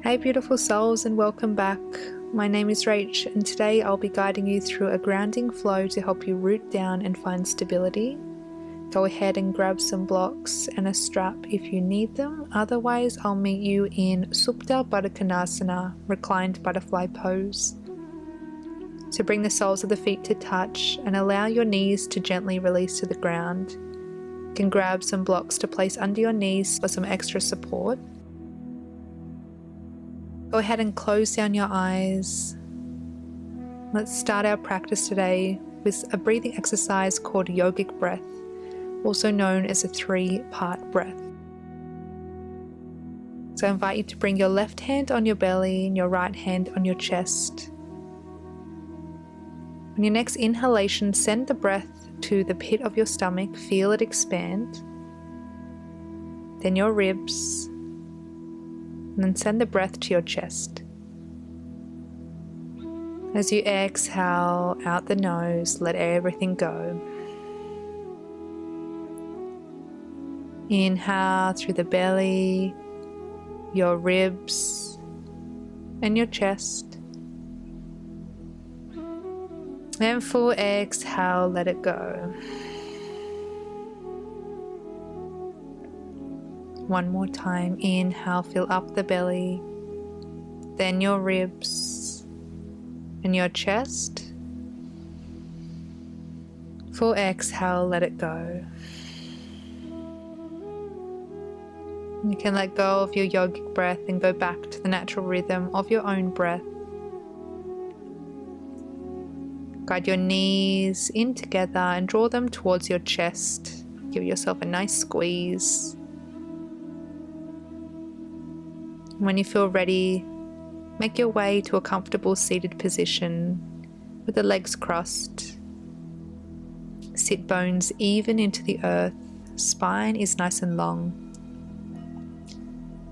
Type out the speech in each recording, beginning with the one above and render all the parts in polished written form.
Hey beautiful souls, and welcome back. My name is Rach, and today I'll be guiding you through a grounding flow to help you root down and find stability. Go ahead and grab some blocks and a strap if you need them. Otherwise, I'll meet you in Supta Baddha Konasana, reclined butterfly pose. So bring the soles of the feet to touch and allow your knees to gently release to the ground. You can grab some blocks to place under your knees for some extra support. Go ahead and close down your eyes. Let's start our practice today with a breathing exercise called yogic breath, also known as a 3-part breath. So I invite you to bring your left hand on your belly and your right hand on your chest. On your next inhalation, send the breath to the pit of your stomach, feel it expand, then your ribs, and then send the breath to your chest. As you exhale out the nose, let everything go. Inhale through the belly, your ribs, and your chest. And full exhale, let it go. One more time, inhale, fill up the belly, then your ribs and your chest. Full exhale, let it go. You can let go of your yogic breath and go back to the natural rhythm of your own breath. Guide your knees in together and draw them towards your chest. Give yourself a nice squeeze. When you feel ready, make your way to a comfortable seated position with the legs crossed. Sit bones even into the earth. Spine is nice and long.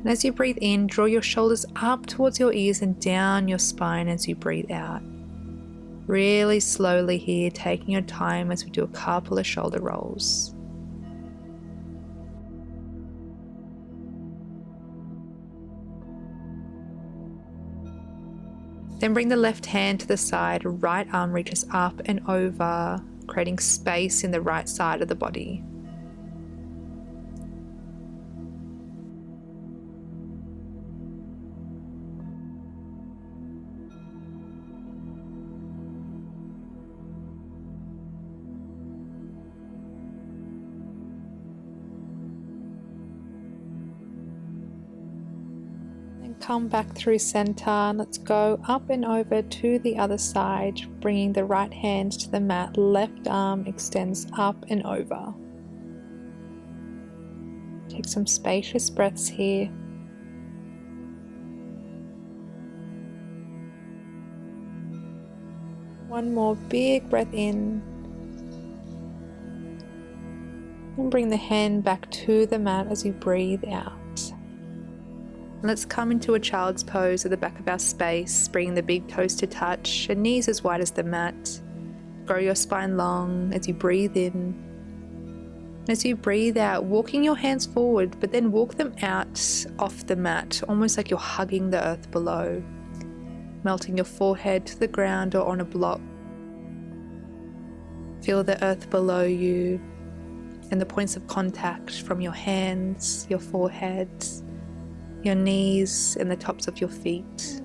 And as you breathe in, draw your shoulders up towards your ears and down your spine as you breathe out. Really slowly here, taking your time as we do a couple of shoulder rolls. Then bring the left hand to the side, right arm reaches up and over, creating space in the right side of the body. Come back through center. Let's go up and over to the other side, bringing the right hand to the mat. Left arm extends up and over. Take some spacious breaths here. One more big breath in. And bring the hand back to the mat as you breathe out. Let's come into a child's pose at the back of our space, bringing the big toes to touch and knees as wide as the mat. Grow your spine long as you breathe in. As you breathe out, walking your hands forward, but then walk them out off the mat, almost like you're hugging the earth below, melting your forehead to the ground or on a block. Feel the earth below you and the points of contact from your hands, your forehead, your knees and the tops of your feet.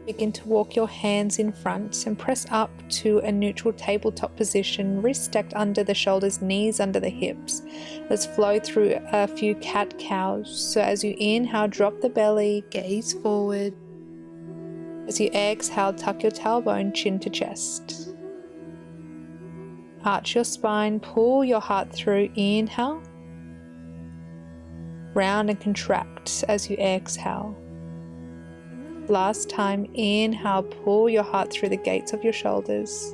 Begin to walk your hands in front and press up to a neutral tabletop position, wrists stacked under the shoulders, knees under the hips. Let's flow through a few cat-cows. So as you inhale, drop the belly, gaze forward. As you exhale, tuck your tailbone, chin to chest. Arch your spine, pull your heart through. Inhale. Round and contract as you exhale. Last time, inhale, pull your heart through the gates of your shoulders.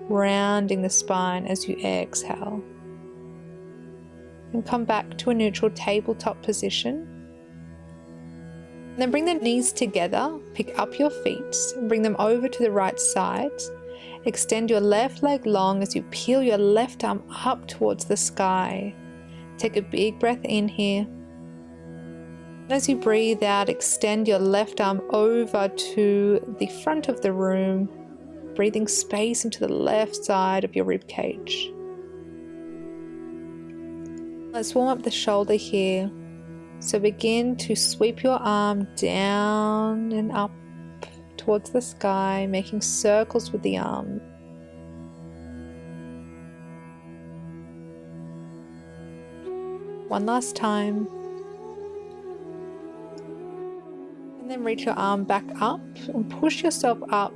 Rounding the spine as you exhale. And come back to a neutral tabletop position. And then bring the knees together, pick up your feet, and bring them over to the right side. Extend your left leg long as you peel your left arm up towards the sky. Take a big breath in here. As you breathe out, extend your left arm over to the front of the room, breathing space into the left side of your rib cage. Let's warm up the shoulder here. So begin to sweep your arm down and up towards the sky, making circles with the arm. One last time. And then reach your arm back up and push yourself up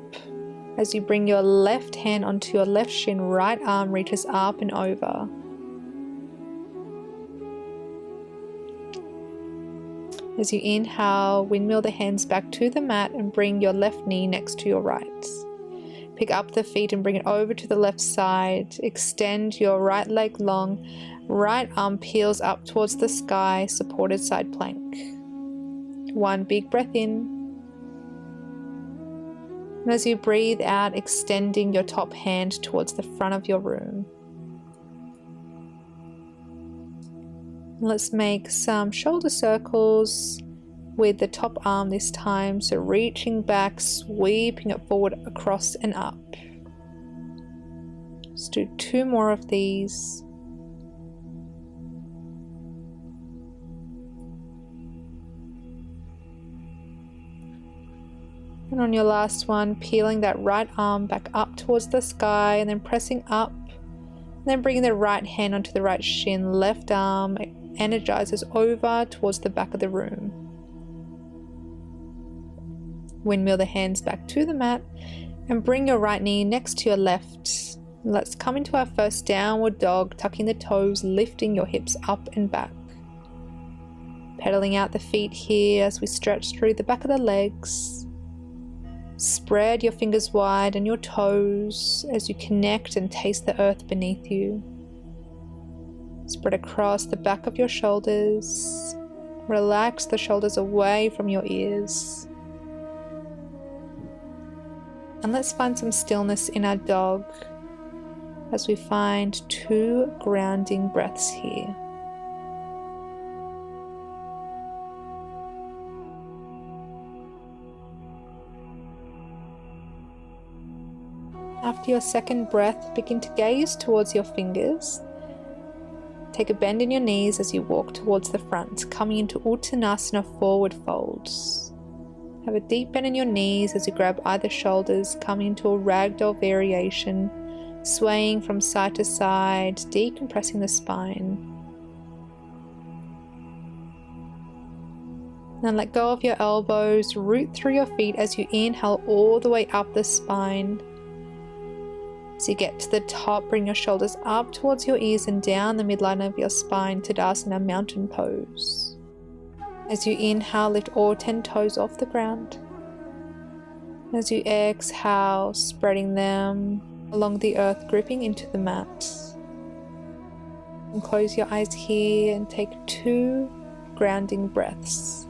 as you bring your left hand onto your left shin, right arm reaches up and over. As you inhale, windmill the hands back to the mat and bring your left knee next to your right. Pick up the feet and bring it over to the left side. Extend your right leg long. Right arm peels up towards the sky, supported side plank. One big breath in. And as you breathe out, extending your top hand towards the front of your room. Let's make some shoulder circles with the top arm this time. So reaching back, sweeping it forward, across and up. Let's do 2 more of these. And on your last one, peeling that right arm back up towards the sky and then pressing up. And then bringing the right hand onto the right shin, left arm energizes over towards the back of the room. Windmill the hands back to the mat and bring your right knee next to your left. Let's come into our first downward dog, tucking the toes, lifting your hips up and back. Pedaling out the feet here as we stretch through the back of the legs. Spread your fingers wide and your toes as you connect and taste the earth beneath you. Spread across the back of your shoulders. Relax the shoulders away from your ears. And let's find some stillness in our dog as we find 2 grounding breaths here. After your second breath, begin to gaze towards your fingers. Take a bend in your knees as you walk towards the front, coming into Uttanasana forward folds. Have a deep bend in your knees as you grab either shoulders, coming into a ragdoll variation, swaying from side to side, decompressing the spine. Then let go of your elbows, root through your feet as you inhale all the way up the spine. As you get to the top, bring your shoulders up towards your ears and down the midline of your spine, Tadasana mountain pose. As you inhale, lift all 10 toes off the ground. As you exhale, spreading them along the earth, gripping into the mat. And close your eyes here and take 2 grounding breaths.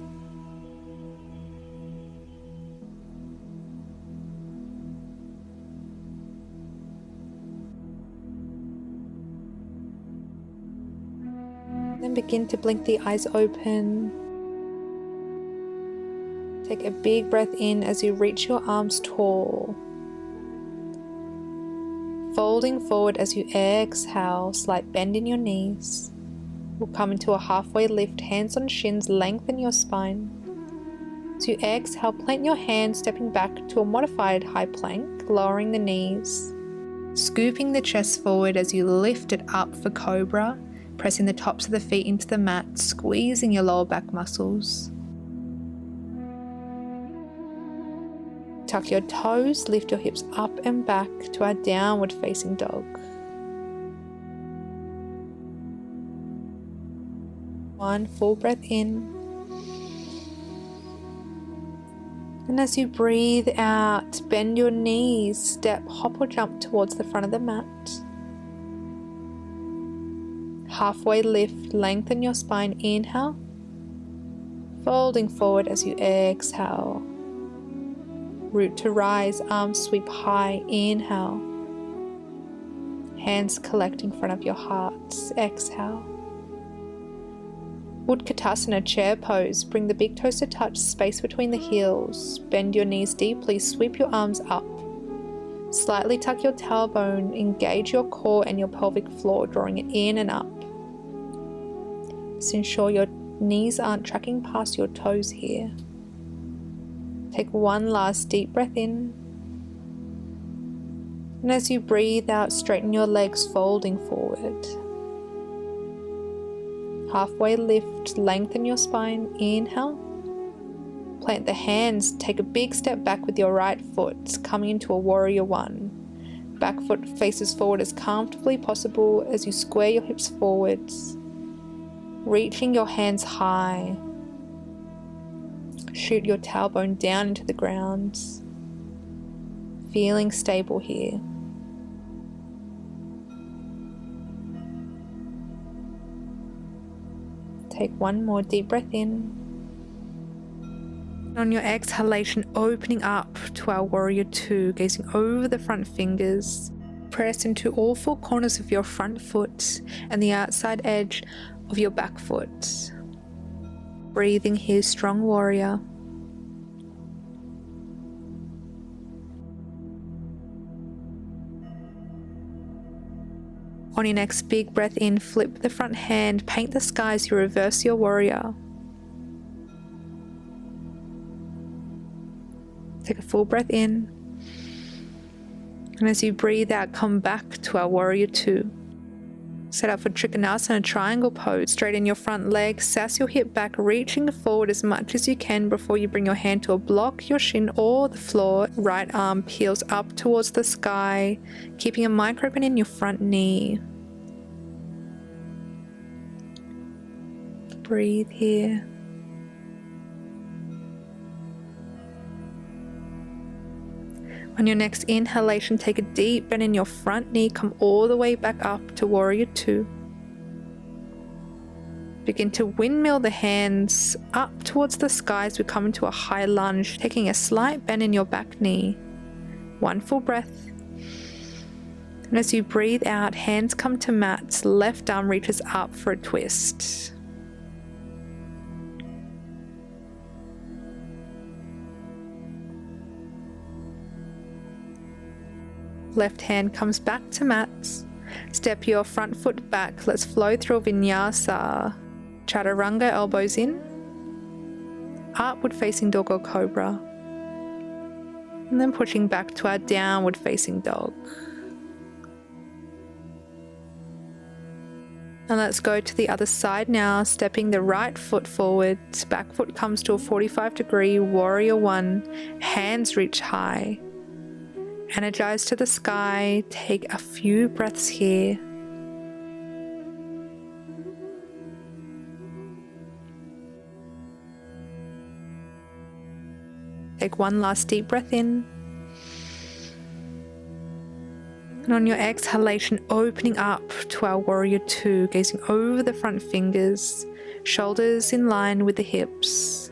Then begin to blink the eyes open. Take a big breath in as you reach your arms tall. Folding forward as you exhale, slight bend in your knees. We'll come into a halfway lift, hands on shins, lengthen your spine. As you exhale, plant your hands, stepping back to a modified high plank, lowering the knees. Scooping the chest forward as you lift it up for cobra. Pressing the tops of the feet into the mat, squeezing your lower back muscles. Tuck your toes, lift your hips up and back to our downward facing dog. One full breath in. And as you breathe out, bend your knees, step, hop or jump towards the front of the mat. Halfway lift, lengthen your spine, inhale. Folding forward as you exhale. root to rise, arms sweep high. Inhale. Hands collect in front of your heart. Exhale. Utkatasana chair pose. Bring the big toes to touch, space between the heels. Bend your knees deeply, sweep your arms up. Slightly tuck your tailbone, engage your core and your pelvic floor, drawing it in and up. Just ensure your knees aren't tracking past your toes here. Take one last deep breath in. And as you breathe out, straighten your legs, folding forward. Halfway lift, lengthen your spine. Inhale. Plant the hands, take a big step back with your right foot, coming into a warrior one. Back foot faces forward as comfortably possible as you square your hips forwards. Reaching your hands high. Shoot your tailbone down into the ground. Feeling stable here. Take one more deep breath in. On your exhalation, opening up to our warrior two, gazing over the front fingers. Press into all four corners of your front foot and the outside edge of your back foot. Breathing here, strong warrior. On your next big breath in, flip the front hand, paint the sky as you reverse your warrior. Take a full breath in. And as you breathe out, come back to our warrior two. Set up for Trikonasana triangle pose. Straighten your front leg, sass your hip back, reaching forward as much as you can before you bring your hand to a block, your shin or the floor. Right arm peels up towards the sky, keeping a micro open in your front knee. Breathe here. On your next inhalation, take a deep bend in your front knee, come all the way back up to warrior two. Begin to windmill the hands up towards the sky as we come into a high lunge, taking a slight bend in your back knee. One full breath. And as you breathe out, hands come to mats, left arm reaches up for a twist. Left hand comes back to mats. Step your front foot back. Let's flow through vinyasa. Chaturanga, elbows in. Upward facing dog or cobra. And then pushing back to our downward facing dog. And let's go to the other side now, stepping the right foot forward. Back foot comes to a 45-degree warrior one. Hands reach high. Energize to the sky. Take a few breaths here. Take one last deep breath in. And on your exhalation, opening up to our warrior two, gazing over the front fingers, shoulders in line with the hips.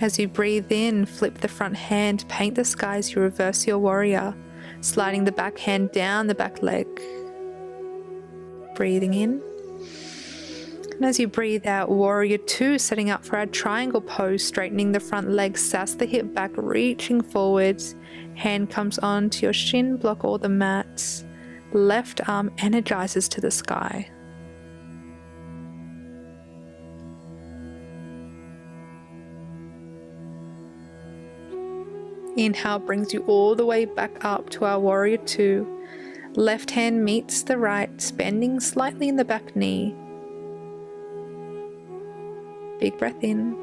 As you breathe in, flip the front hand, paint the sky as you reverse your warrior, sliding the back hand down the back leg. Breathing in. And as you breathe out, warrior two, setting up for our triangle pose, straightening the front leg, sass the hip back, reaching forwards. Hand comes onto your shin block or the mat. Left arm energizes to the sky. Inhale brings you all the way back up to our warrior two. Left hand meets the right, bending slightly in the back knee. Big breath in.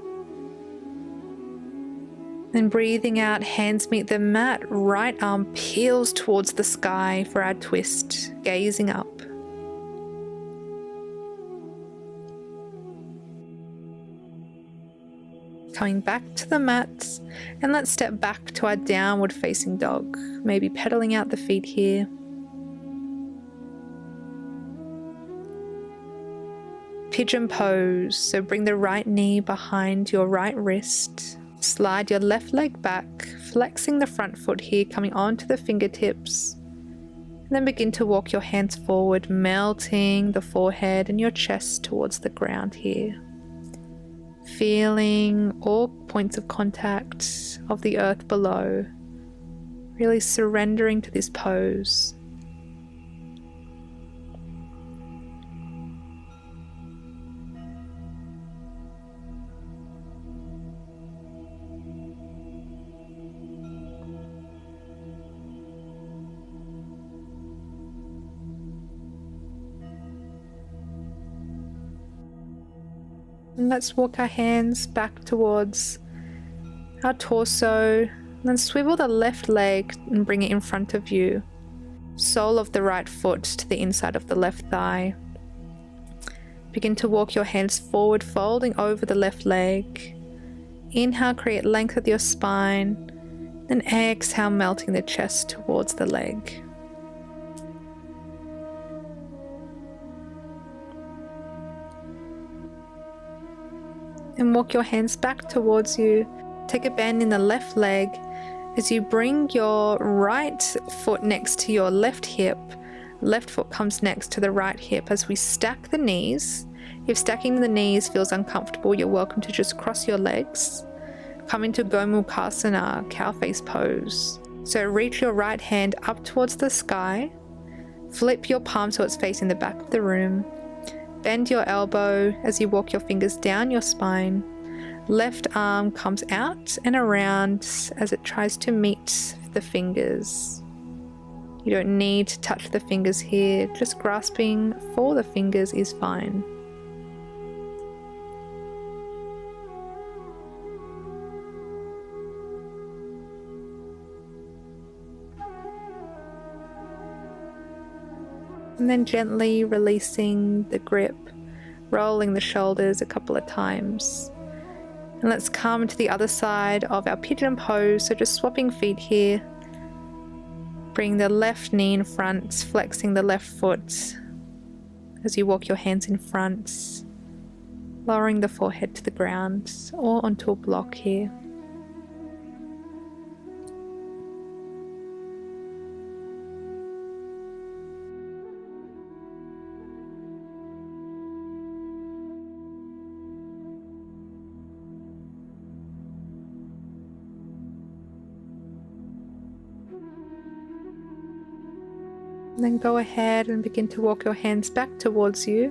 Then breathing out, hands meet the mat, right arm peels towards the sky for our twist, gazing up. coming back to the mat, and let's step back to our downward facing dog, maybe pedaling out the feet here. Pigeon pose, so bring the right knee behind your right wrist, slide your left leg back, flexing the front foot here, coming onto the fingertips, and then begin to walk your hands forward, melting the forehead and your chest towards the ground here. Feeling all points of contact of the earth below, really surrendering to this pose. And let's walk our hands back towards our torso, and then swivel the left leg and bring it in front of you. Sole of the right foot to the inside of the left thigh. Begin to walk your hands forward, folding over the left leg. Inhale, create length with your spine. Then exhale, melting the chest towards the leg. And walk your hands back towards you. Take a bend in the left leg as you bring your right foot next to your left hip. Left foot comes next to the right hip as we stack the knees. If stacking the knees feels uncomfortable, you're welcome to just cross your legs. Come into Gomukhasana, cow face pose. So reach your right hand up towards the sky. Flip your palm so it's facing the back of the room. Bend your elbow as you walk your fingers down your spine. Left arm comes out and around as it tries to meet the fingers. You don't need to touch the fingers here, just grasping for the fingers is fine. And then gently releasing the grip, rolling the shoulders a couple of times. And let's come to the other side of our pigeon pose, so just swapping feet here. Bring the left knee in front, flexing the left foot as you walk your hands in front, lowering the forehead to the ground or onto a block here. And then go ahead and begin to walk your hands back towards you.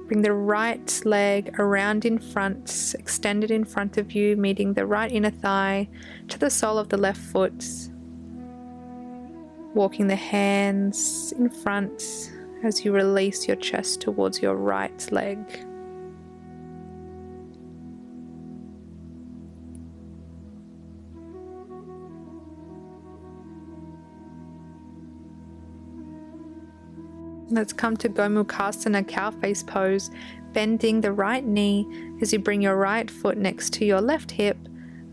Bring the right leg around in front, extended in front of you, meeting the right inner thigh to the sole of the left foot. Walking the hands in front as you release your chest towards your right leg. Let's come to Gomukhasana, cow face pose, bending the right knee as you bring your right foot next to your left hip,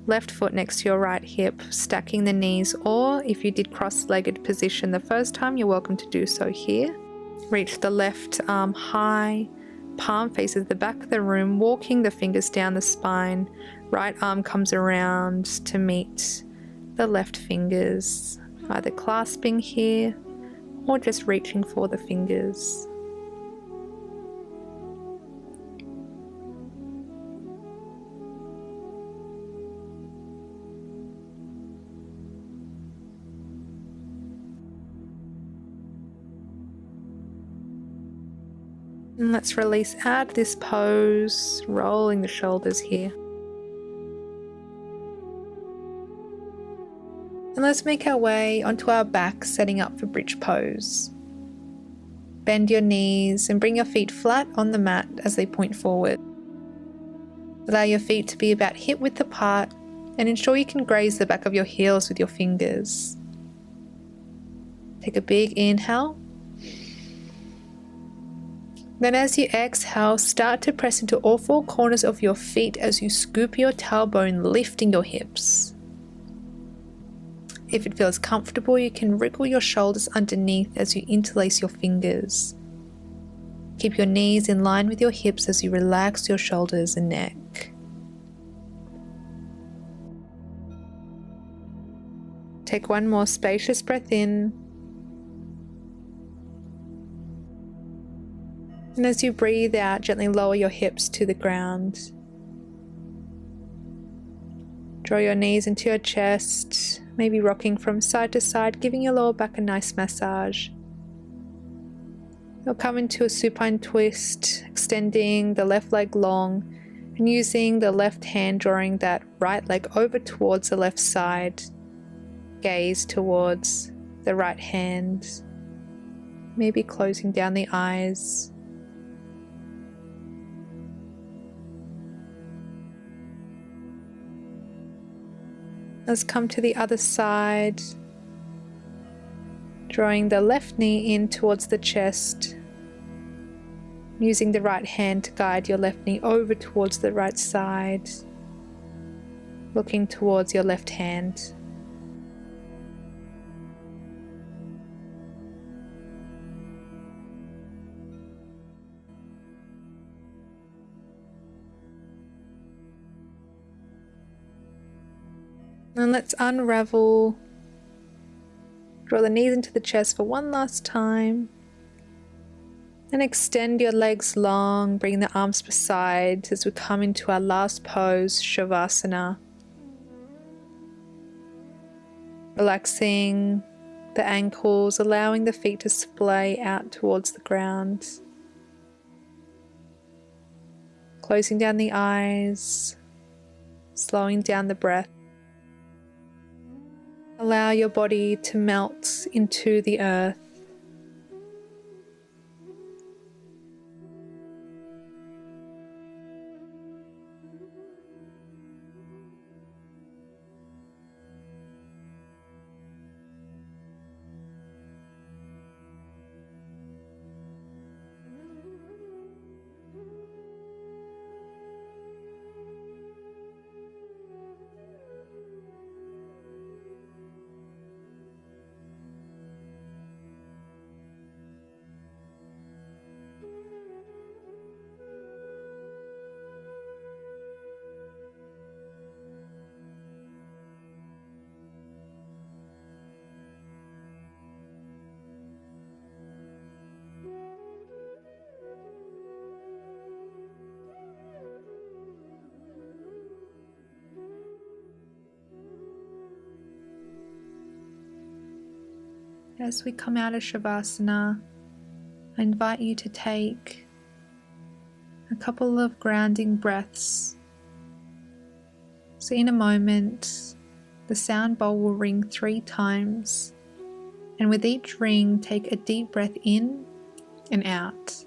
left foot next to your right hip, stacking the knees, or if you did cross-legged position the first time, you're welcome to do so here. Reach the left arm high, palm faces the back of the room, walking the fingers down the spine, right arm comes around to meet the left fingers, either clasping here or just reaching for the fingers. And let's release out of this pose, rolling the shoulders here. And let's make our way onto our back, setting up for bridge pose. Bend your knees and bring your feet flat on the mat as they point forward. Allow your feet to be about hip width apart and ensure you can graze the back of your heels with your fingers. Take a big inhale. Then as you exhale, start to press into all four corners of your feet as you scoop your tailbone, lifting your hips. If it feels comfortable, you can wriggle your shoulders underneath as you interlace your fingers. Keep your knees in line with your hips as you relax your shoulders and neck. Take one more spacious breath in. And as you breathe out, gently lower your hips to the ground. Draw your knees into your chest, maybe rocking from side to side, giving your lower back a nice massage. You'll come into a supine twist, extending the left leg long and using the left hand, drawing that right leg over towards the left side. Gaze towards the right hand, maybe closing down the eyes. Let's come to the other side, drawing the left knee in towards the chest, using the right hand to guide your left knee over towards the right side, looking towards your left hand. And let's unravel. Draw the knees into the chest for one last time. And extend your legs long, bring the arms beside as we come into our last pose, Shavasana. Relaxing the ankles, allowing the feet to splay out towards the ground. Closing down the eyes, slowing down the breath. Allow your body to melt into the earth. As we come out of Shavasana, I invite you to take a couple of grounding breaths. So in a moment, the sound bowl will ring 3 times, and with each ring, take a deep breath in and out.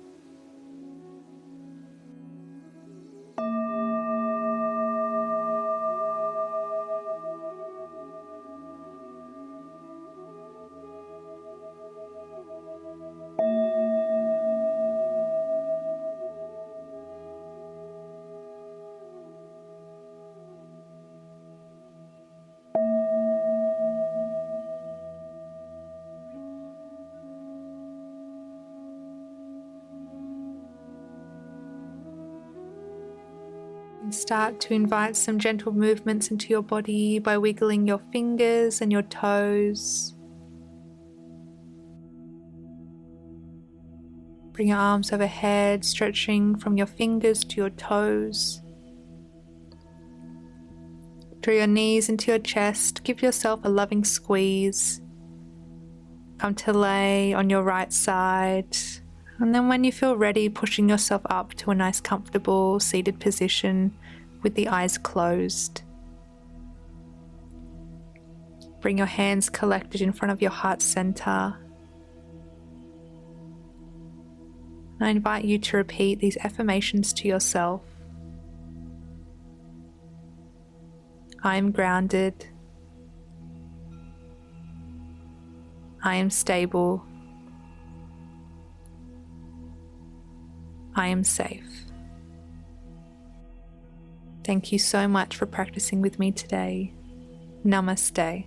And start to invite some gentle movements into your body by wiggling your fingers and your toes. Bring your arms overhead, stretching from your fingers to your toes. Draw your knees into your chest, give yourself a loving squeeze. Come to lay on your right side. And then when you feel ready, pushing yourself up to a nice comfortable seated position with the eyes closed. Bring your hands collected in front of your heart center. I invite you to repeat these affirmations to yourself. I am grounded. I am stable. I am safe. Thank you so much for practicing with me today. Namaste.